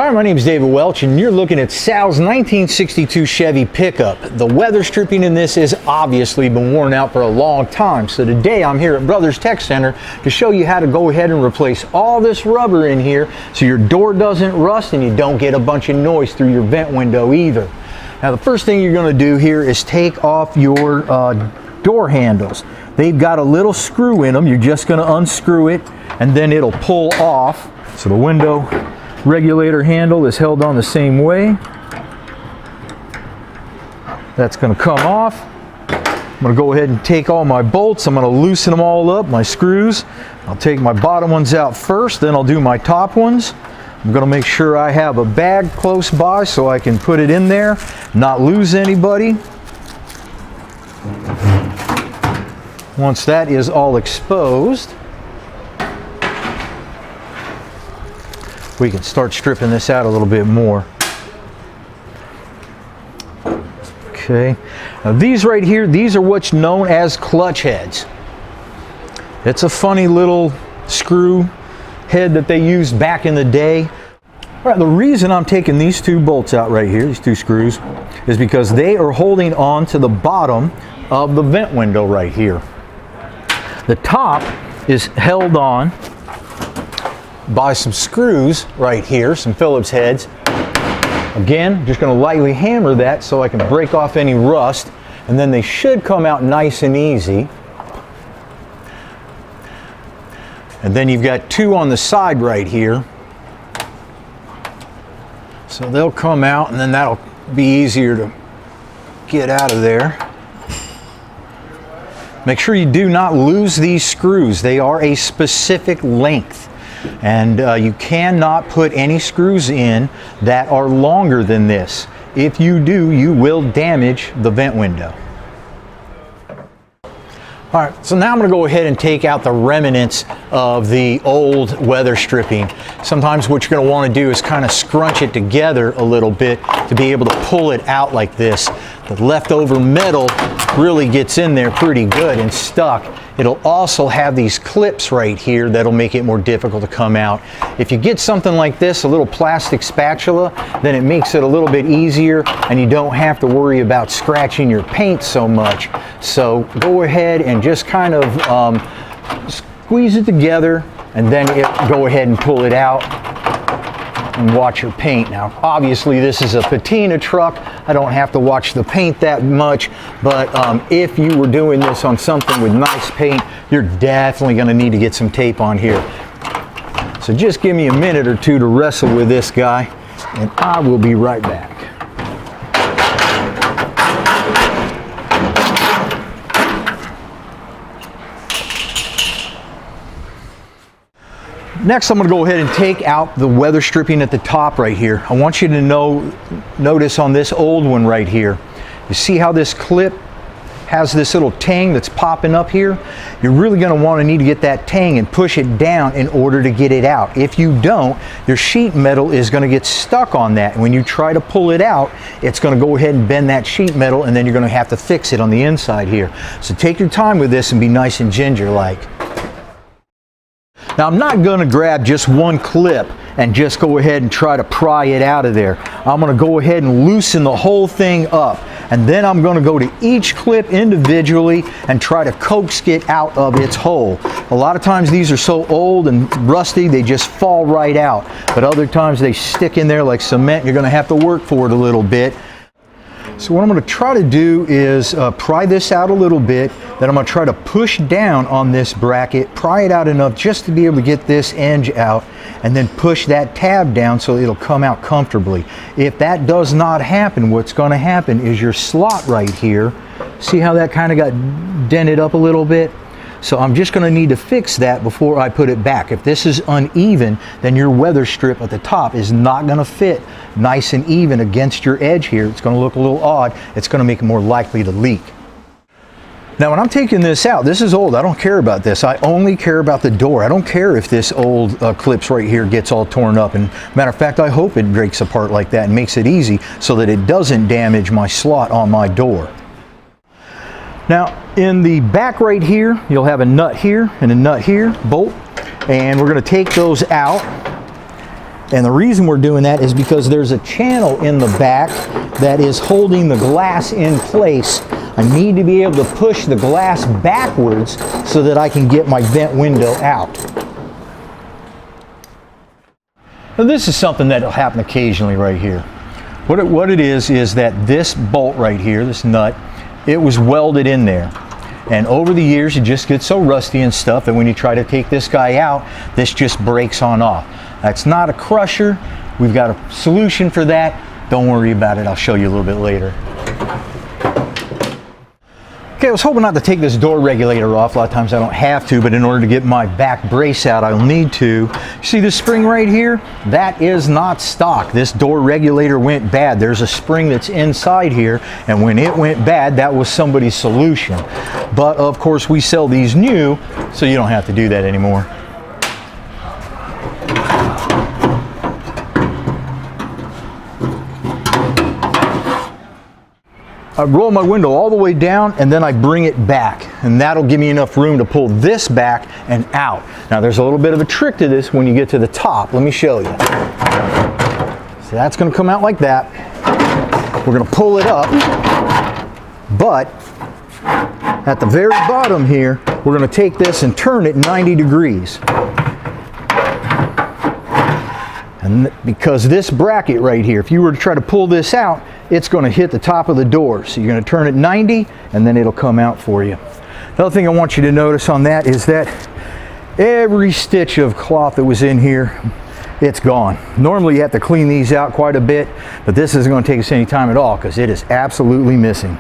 Hi, my name is David Welch, and you're looking at Sal's 1962 Chevy pickup. The weather stripping in this has obviously been worn out for a long time, so today I'm here at Brothers Tech Center to show you how to go ahead and replace all this rubber in here so your door doesn't rust and you don't get a bunch of noise through your vent window either. Now, the first thing you're going to do here is take off your door handles. They've got a little screw in them. You're just going to unscrew it and then it'll pull off. So the window regulator handle is held on the same way. That's going to come off. I'm going to go ahead and take all my bolts. I'm going to loosen them all up, my screws. I'll take my bottom ones out first, then I'll do my top ones. I'm going to make sure I have a bag close by so I can put it in there, not lose anybody. Once that is all exposed, we can start stripping this out a little bit more. Okay, now these right here, these are what's known as clutch heads. It's a funny little screw head that they used back in the day. All right, the reason I'm taking these two bolts out right here, these two screws, is because they are holding on to the bottom of the vent window right here. The top is held on by some screws right here, some Phillips heads. Again, just going to lightly hammer that so I can break off any rust, and then they should come out nice and easy. And then you've got two on the side right here, so they'll come out and then that'll be easier to get out of there. Make sure you do not lose these screws. They are a specific length. And you cannot put any screws in that are longer than this. If you do, you will damage the vent window. All right, so now I'm going to go ahead and take out the remnants of the old weather stripping. Sometimes what you're going to want to do is kind of scrunch it together a little bit to be able to pull it out like this. The leftover metal really gets in there pretty good and stuck. It'll also have these clips right here that'll make it more difficult to come out. If you get something like this, a little plastic spatula, then it makes it a little bit easier and you don't have to worry about scratching your paint so much. So go ahead and just kind of squeeze it together and then go ahead and pull it out and watch your paint. Now, obviously this is a patina truck. I don't have to watch the paint that much, but if you were doing this on something with nice paint, you're definitely going to need to get some tape on here. So just give me a minute or two to wrestle with this guy, and I will be right back. Next, I'm going to go ahead and take out the weather stripping at the top right here. I want you to notice on this old one right here, you see how this clip has this little tang that's popping up here? You're really going to want to need to get that tang and push it down in order to get it out. If you don't, your sheet metal is going to get stuck on that. And when you try to pull it out, it's going to go ahead and bend that sheet metal, and then you're going to have to fix it on the inside here. So take your time with this and be nice and ginger-like. Now, I'm not going to grab just one clip and just go ahead and try to pry it out of there. I'm going to go ahead and loosen the whole thing up, and then I'm going to go to each clip individually and try to coax it out of its hole. A lot of times these are so old and rusty they just fall right out, but other times they stick in there like cement. You're going to have to work for it a little bit. So what I'm going to try to do is pry this out a little bit, then I'm going to try to push down on this bracket, pry it out enough just to be able to get this edge out, and then push that tab down so it'll come out comfortably. If that does not happen, what's going to happen is your slot right here, see how that kind of got dented up a little bit? So I'm just going to need to fix that before I put it back. If this is uneven, then your weather strip at the top is not going to fit nice and even against your edge here. It's going to look a little odd. It's going to make it more likely to leak. Now, when I'm taking this out, this is old. I don't care about this. I only care about the door. I don't care if this old clips right here gets all torn up. And matter of fact, I hope it breaks apart like that and makes it easy so that it doesn't damage my slot on my door. Now, in the back right here, you'll have a nut here and a nut here, bolt, and we're going to take those out. And the reason we're doing that is because there's a channel in the back that is holding the glass in place. I need to be able to push the glass backwards so that I can get my vent window out. Now this is something that will happen occasionally right here. What it is that this bolt right here, this nut, it was welded in there. And over the years, it just gets so rusty and stuff that when you try to take this guy out, this just breaks on off. That's not a crusher. We've got a solution for that. Don't worry about it. I'll show you a little bit later. Okay, I was hoping not to take this door regulator off. A lot of times I don't have to, but in order to get my back brace out, I'll need to. See this spring right here? That is not stock. This door regulator went bad. There's a spring that's inside here, and when it went bad, that was somebody's solution. But of course, we sell these new, so you don't have to do that anymore. I roll my window all the way down and then I bring it back, and that'll give me enough room to pull this back and out. Now there's a little bit of a trick to this when you get to the top. Let me show you. So that's going to come out like that. We're going to pull it up, but at the very bottom here, we're going to take this and turn it 90 degrees. And because this bracket right here, if you were to try to pull this out, it's going to hit the top of the door. So you're going to turn it 90 and then it'll come out for you. The other thing I want you to notice on that is that every stitch of cloth that was in here, it's gone. Normally you have to clean these out quite a bit, but this isn't going to take us any time at all because it is absolutely missing.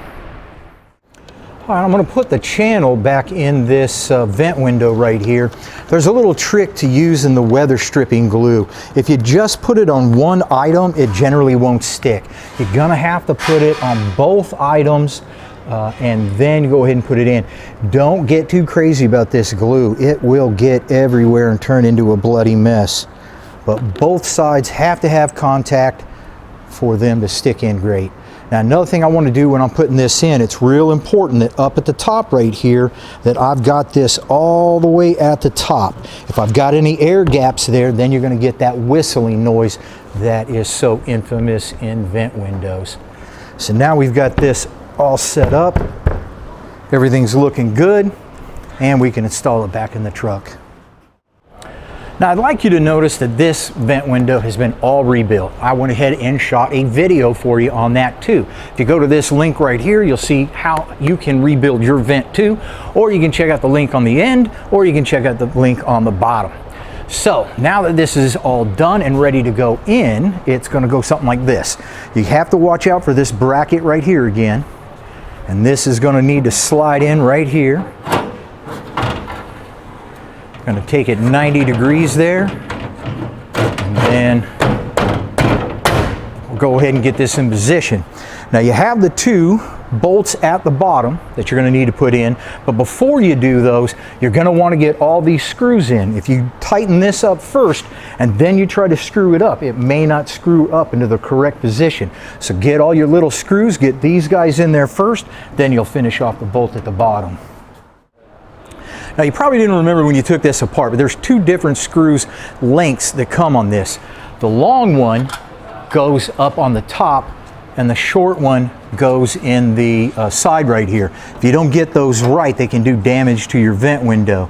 All right, I'm going to put the channel back in this vent window right here. There's a little trick to using the weather stripping glue. If you just put it on one item, it generally won't stick. You're going to have to put it on both items and then go ahead and put it in. Don't get too crazy about this glue. It will get everywhere and turn into a bloody mess. But both sides have to have contact for them to stick in great. Now another thing I want to do when I'm putting this in, it's real important that up at the top right here, that I've got this all the way at the top. If I've got any air gaps there, then you're going to get that whistling noise that is so infamous in vent windows. So now we've got this all set up. Everything's looking good, and we can install it back in the truck. Now I'd like you to notice that this vent window has been all rebuilt. I went ahead and shot a video for you on that too. If you go to this link right here, you'll see how you can rebuild your vent too, or you can check out the link on the end, or you can check out the link on the bottom. So now that this is all done and ready to go in, it's going to go something like this. You have to watch out for this bracket right here again, and this is going to need to slide in right here. Going to take it 90 degrees there, and then we'll go ahead and get this in position. Now you have the two bolts at the bottom that you're going to need to put in, but before you do those, you're going to want to get all these screws in. If you tighten this up first and then you try to screw it up, it may not screw up into the correct position. So get all your little screws, get these guys in there first, then you'll finish off the bolt at the bottom. Now you probably didn't remember when you took this apart, but there's two different screws lengths that come on this. The long one goes up on the top and the short one goes in the side right here. If you don't get those right, they can do damage to your vent window.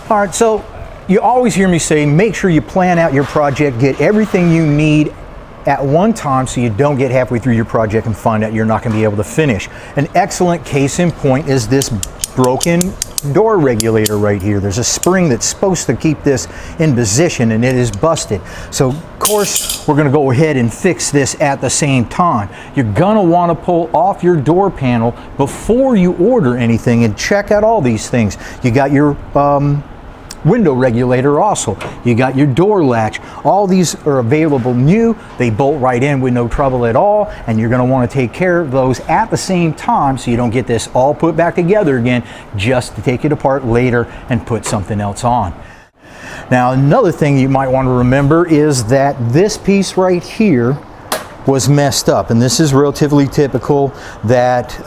All right, so you always hear me say, make sure you plan out your project, get everything you need at one time so you don't get halfway through your project and find out you're not going to be able to finish. An excellent case in point is this broken door regulator right here. There's a spring that's supposed to keep this in position and it is busted. So of course we're going to go ahead and fix this at the same time. You're going to want to pull off your door panel before you order anything and check out all these things. You got your window regulator also. You got your door latch. All these are available new. They bolt right in with no trouble at all, and you're going to want to take care of those at the same time so you don't get this all put back together again just to take it apart later and put something else on. Now another thing you might want to remember is that this piece right here was messed up, and this is relatively typical that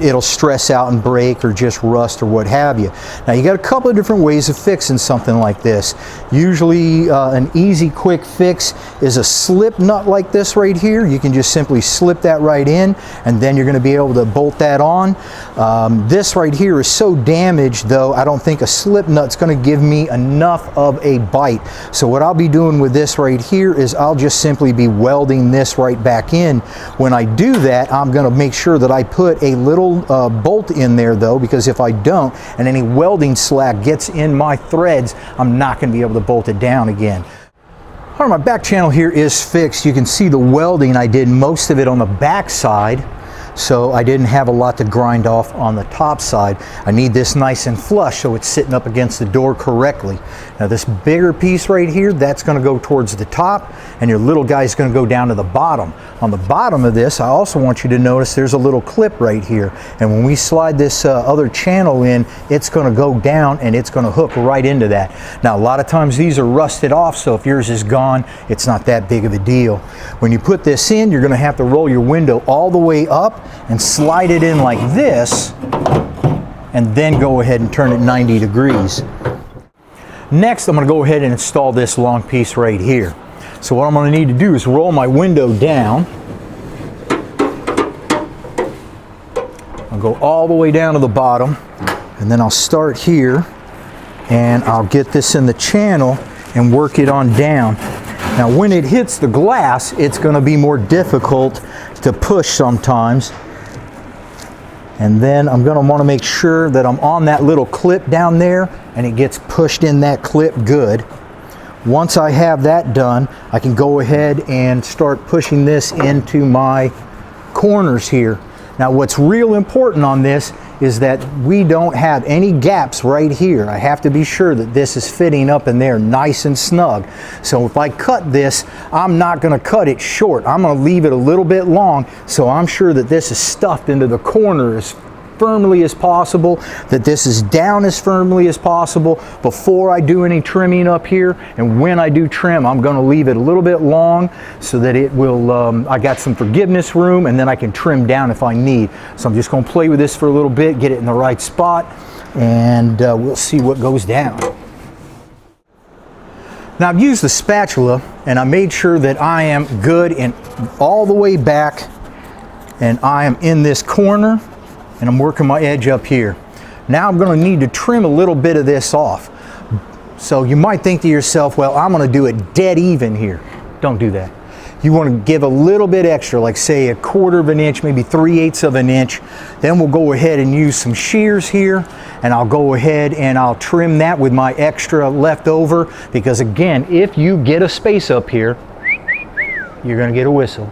it'll stress out and break or just rust or what have you. Now you got a couple of different ways of fixing something like this. Usually an easy quick fix is a slip nut like this right here. You can just simply slip that right in, and then you're going to be able to bolt that on. This right here is so damaged though, I don't think a slip nut's going to give me enough of a bite. So what I'll be doing with this right here is I'll just simply be welding this right back in. When I do that, I'm going to make sure that I put a little bolt in there though, because if I don't and any welding slack gets in my threads, I'm not going to be able to bolt it down again. All right, my back channel here is fixed. You can see the welding. I did most of it on the back side, so I didn't have a lot to grind off on the top side. I need this nice and flush so it's sitting up against the door correctly. Now this bigger piece right here, that's going to go towards the top, and your little guy is going to go down to the bottom. On the bottom of this, I also want you to notice there's a little clip right here, and when we slide this other channel in, it's going to go down and it's going to hook right into that. Now a lot of times these are rusted off, so if yours is gone, it's not that big of a deal. When you put this in, you're going to have to roll your window all the way up and slide it in like this, and then go ahead and turn it 90 degrees. Next, I'm going to go ahead and install this long piece right here. So what I'm going to need to do is roll my window down. I'll go all the way down to the bottom, and then I'll start here, and I'll get this in the channel and work it on down. Now when it hits the glass, it's going to be more difficult to push sometimes. And then I'm going to want to make sure that I'm on that little clip down there and it gets pushed in that clip good. Once I have that done, I can go ahead and start pushing this into my corners here. Now what's real important on this is that we don't have any gaps right here. I have to be sure that this is fitting up in there nice and snug. So if I cut this, I'm not going to cut it short. I'm going to leave it a little bit long, so I'm sure that this is stuffed into the corner as firmly as possible, that this is down as firmly as possible before I do any trimming up here. And when I do trim, I'm going to leave it a little bit long so that it will, I got some forgiveness room, and then I can trim down if I need. So I'm just going to play with this for a little bit, get it in the right spot, and we'll see what goes down. Now I've used the spatula and I made sure that I am good and all the way back, and I am in this corner, and I'm working my edge up here. Now I'm going to need to trim a little bit of this off. So you might think to yourself, well, I'm going to do it dead even here. Don't do that. You want to give a little bit extra, like say 1/4 of an inch, maybe 3/8 of an inch. Then we'll go ahead and use some shears here, and I'll go ahead and I'll trim that with my extra left over, because again, if you get a space up here, you're going to get a whistle.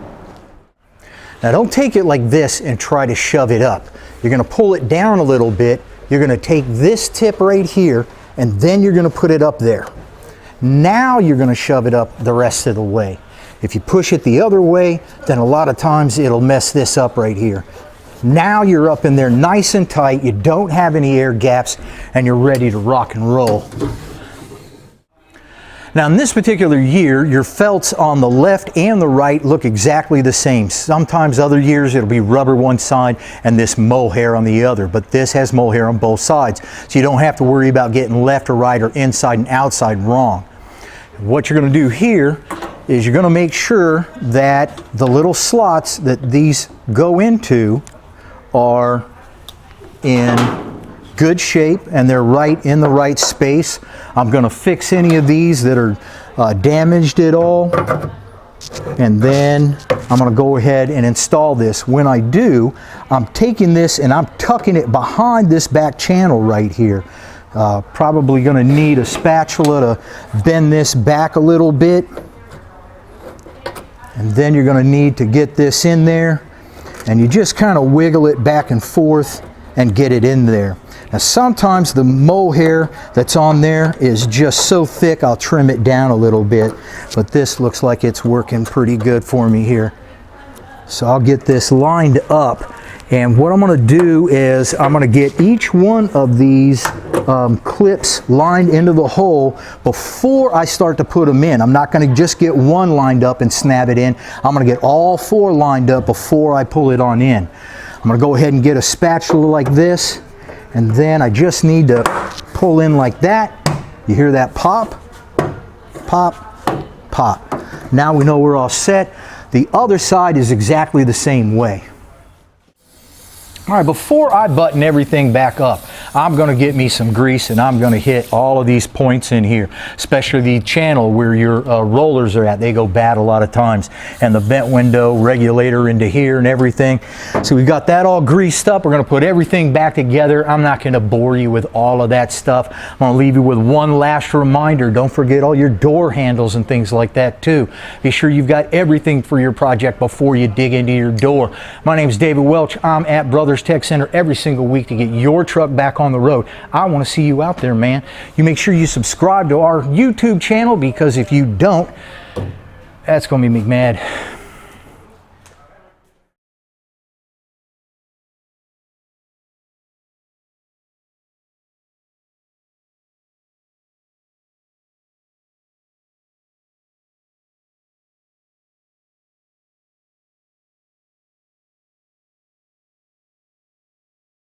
Now don't take it like this and try to shove it up. You're going to pull it down a little bit. You're going to take this tip right here, and then you're going to put it up there. Now you're going to shove it up the rest of the way. If you push it the other way, then a lot of times it'll mess this up right here. Now you're up in there nice and tight, you don't have any air gaps, and you're ready to rock and roll. Now in this particular year, your felts on the left and the right look exactly the same. Sometimes other years it'll be rubber one side and this mohair on the other, but this has mohair on both sides. So you don't have to worry about getting left or right or inside and outside wrong. What you're going to do here is you're going to make sure that the little slots that these go into are in good shape and they're right in the right space. I'm going to fix any of these that are damaged at all, and then I'm going to go ahead and install this. When I do, I'm taking this and I'm tucking it behind this back channel right here. Probably going to need a spatula to bend this back a little bit, and then you're going to need to get this in there, and you just kind of wiggle it back and forth and get it in there. Now sometimes the mohair that's on there is just so thick I'll trim it down a little bit, but this looks like it's working pretty good for me here. So I'll get this lined up, And what I'm going to do is I'm going to get each one of these clips lined into the hole before I start to put them in. I'm not going to just get one lined up and snap it in. I'm going to get all 4 lined up before I pull it on in. I'm going to go ahead and get a spatula like this, and then I just need to pull in like that. You hear that pop, pop, pop. Now we know we're all set. The other side is exactly the same way. All right, before I button everything back up, I'm going to get me some grease and I'm going to hit all of these points in here, especially the channel where your rollers are at. They go bad a lot of times, and the vent window, regulator into here and everything. So we've got that all greased up. We're going to put everything back together. I'm not going to bore you with all of that stuff. I'm going to leave you with one last reminder. Don't forget all your door handles and things like that too. Be sure you've got everything for your project before you dig into your door. My name is David Welch. I'm at Brothers Tech Center every single week to get your truck back on the road. I want to see you out there, man. You make sure you subscribe to our YouTube channel, because if you don't, that's going to make me mad.